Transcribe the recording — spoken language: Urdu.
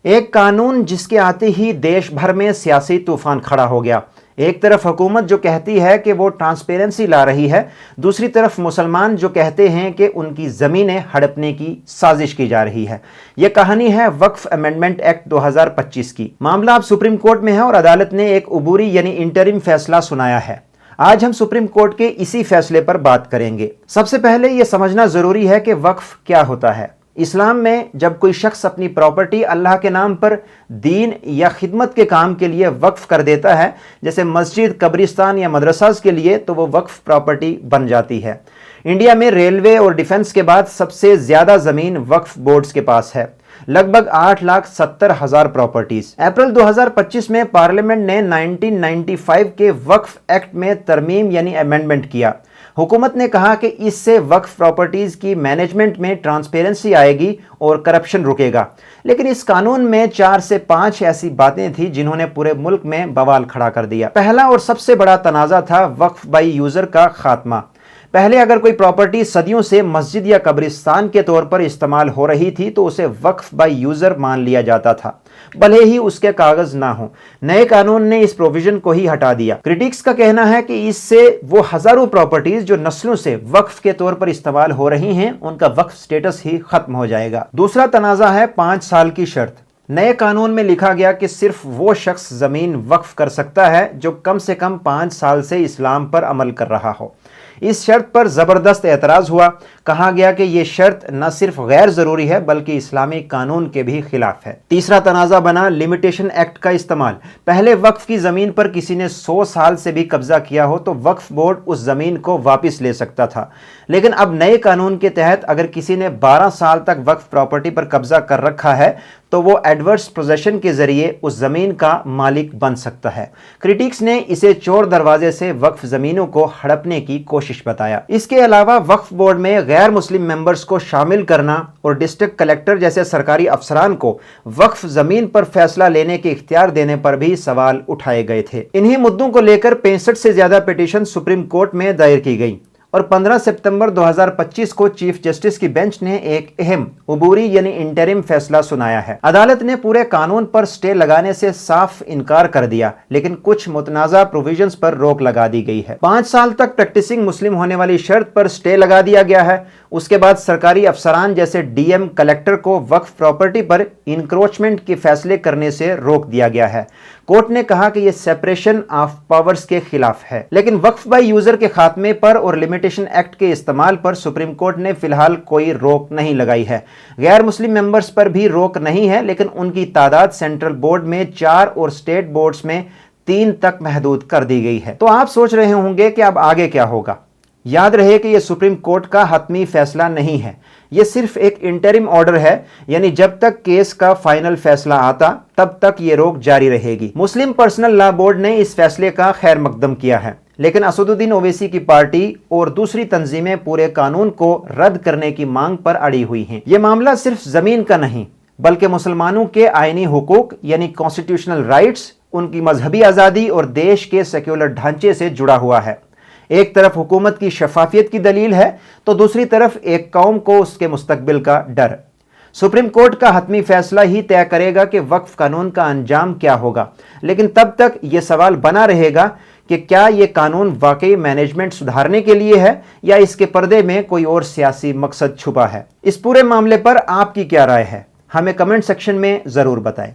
ایک قانون جس کے آتے ہی دیش بھر میں سیاسی طوفان کھڑا ہو گیا۔ ایک طرف حکومت جو کہتی ہے کہ وہ ٹرانسپیرنسی لا رہی ہے، دوسری طرف مسلمان جو کہتے ہیں کہ ان کی زمینیں ہڑپنے کی سازش کی جا رہی ہے۔ یہ کہانی ہے وقف امینڈمنٹ ایکٹ 2025 کی۔ معاملہ اب سپریم کورٹ میں ہے اور عدالت نے ایک عبوری یعنی انٹرم فیصلہ سنایا ہے۔ آج ہم سپریم کورٹ کے اسی فیصلے پر بات کریں گے۔ سب سے پہلے یہ سمجھنا ضروری ہے کہ وقف کیا ہوتا ہے۔ اسلام میں جب کوئی شخص اپنی پراپرٹی اللہ کے نام پر دین یا خدمت کے کام کے لیے وقف کر دیتا ہے، جیسے مسجد، قبرستان یا مدرسہ کے لیے، تو وہ وقف پراپرٹی بن جاتی ہے۔ انڈیا میں ریلوے اور ڈیفنس کے بعد سب سے زیادہ زمین وقف بورڈز کے پاس ہے، لگ بھگ 8,70,000 پراپرٹیز۔ اپریل 2025 میں پارلیمنٹ نے 1995 کے وقف ایکٹ میں ترمیم یعنی امینڈمنٹ کیا۔ حکومت نے کہا کہ اس سے وقف پراپرٹیز کی مینجمنٹ میں ٹرانسپیرنسی آئے گی اور کرپشن رکے گا، لیکن اس قانون میں 4 سے 5 ایسی باتیں تھیں جنہوں نے پورے ملک میں بوال کھڑا کر دیا۔ پہلا اور سب سے بڑا تنازع تھا وقف بائی یوزر کا خاتمہ۔ پہلے اگر کوئی پراپرٹی صدیوں سے مسجد یا قبرستان کے طور پر استعمال ہو رہی تھی تو اسے وقف بائی یوزر مان لیا جاتا تھا، بھلے ہی اس کے کاغذ نہ ہوں۔ نئے قانون نے اس پروویژن کو ہی ہٹا دیا۔ کریٹکس کا کہنا ہے کہ اس سے وہ ہزاروں پراپرٹیز جو نسلوں سے وقف کے طور پر استعمال ہو رہی ہیں، ان کا وقف سٹیٹس ہی ختم ہو جائے گا۔ دوسرا تنازع ہے 5 سال کی شرط۔ نئے قانون میں لکھا گیا کہ صرف وہ شخص زمین وقف کر سکتا ہے جو کم سے کم 5 سال سے اسلام پر عمل کر رہا ہو۔ اس شرط پر زبردست اعتراض ہوا۔ کہا گیا کہ یہ شرط نہ صرف غیر ضروری ہے بلکہ اسلامی قانون کے بھی خلاف ہے۔ تیسرا تنازع بنا لمیٹیشن ایکٹ کا استعمال۔ پہلے وقف کی زمین پر کسی نے 100 سال سے بھی قبضہ کیا ہو تو وقف بورڈ اس زمین کو واپس لے سکتا تھا، لیکن اب نئے قانون کے تحت اگر کسی نے 12 سال تک وقف پراپرٹی پر قبضہ کر رکھا ہے تو وہ ایڈورس پوزیشن کے ذریعے اس زمین کا مالک بن سکتا ہے۔ کریٹکس نے اسے چور دروازے سے وقف زمینوں کو ہڑپنے کی کوشش بتایا۔ اس کے علاوہ وقف بورڈ میں غیر مسلم ممبرز کو شامل کرنا اور ڈسٹرکٹ کلیکٹر جیسے سرکاری افسران کو وقف زمین پر فیصلہ لینے کے اختیار دینے پر بھی سوال اٹھائے گئے تھے۔ انہی مدعوں کو لے کر 65 سے زیادہ پیٹیشن سپریم کورٹ میں دائر کی گئی اور 15 ستمبر 2025 کو چیف جسٹس کی بینچ نے ایک اہم عبوری یعنی انٹرم فیصلہ سنایا ہے۔ عدالت نے پورے قانون پر سٹے لگانے سے صاف انکار کر دیا، لیکن کچھ متنازع پروویژنز پر روک لگا دی گئی ہے۔ 5 سال تک پریکٹسنگ مسلم ہونے والی شرط پر سٹے لگا دیا گیا ہے۔ اس کے بعد سرکاری افسران جیسے ڈی ایم، کلیکٹر کو وقف پراپرٹی پر انکروچمنٹ کے فیصلے کرنے سے روک دیا گیا ہے۔ کورٹ نے کہا کہ یہ سیپریشن آف پاورز کے خلاف ہے، لیکن وقف بائی یوزر کے خاتمے پر اور لمیٹیشن ایکٹ کے استعمال پر سپریم کورٹ نے فی الحال کوئی روک نہیں لگائی ہے۔ غیر مسلم ممبرز پر بھی روک نہیں ہے، لیکن ان کی تعداد سینٹرل بورڈ میں 4 اور اسٹیٹ بورڈز میں 3 تک محدود کر دی گئی ہے۔ تو آپ سوچ رہے ہوں گے کہ اب آگے کیا ہوگا۔ یاد رہے کہ یہ سپریم کورٹ کا حتمی فیصلہ نہیں ہے، یہ صرف ایک انٹرم آرڈر ہے، یعنی جب تک کیس کا فائنل فیصلہ آتا تب تک یہ روک جاری رہے گی۔ مسلم پرسنل لا بورڈ نے اس فیصلے کا خیر مقدم کیا ہے، لیکن اسد الدین اویسی کی پارٹی اور دوسری تنظیمیں پورے قانون کو رد کرنے کی مانگ پر اڑی ہوئی ہیں۔ یہ معاملہ صرف زمین کا نہیں بلکہ مسلمانوں کے آئینی حقوق یعنی کانسٹیٹیوشنل رائٹس، ان کی مذہبی آزادی اور دیش کے سیکولر ڈھانچے سے جڑا ہوا ہے۔ ایک طرف حکومت کی شفافیت کی دلیل ہے تو دوسری طرف ایک قوم کو اس کے مستقبل کا ڈر۔ سپریم کورٹ کا حتمی فیصلہ ہی طے کرے گا کہ وقف قانون کا انجام کیا ہوگا، لیکن تب تک یہ سوال بنا رہے گا کہ کیا یہ قانون واقعی مینجمنٹ سدھارنے کے لیے ہے یا اس کے پردے میں کوئی اور سیاسی مقصد چھپا ہے۔ اس پورے معاملے پر آپ کی کیا رائے ہے؟ ہمیں کمنٹ سیکشن میں ضرور بتائیں۔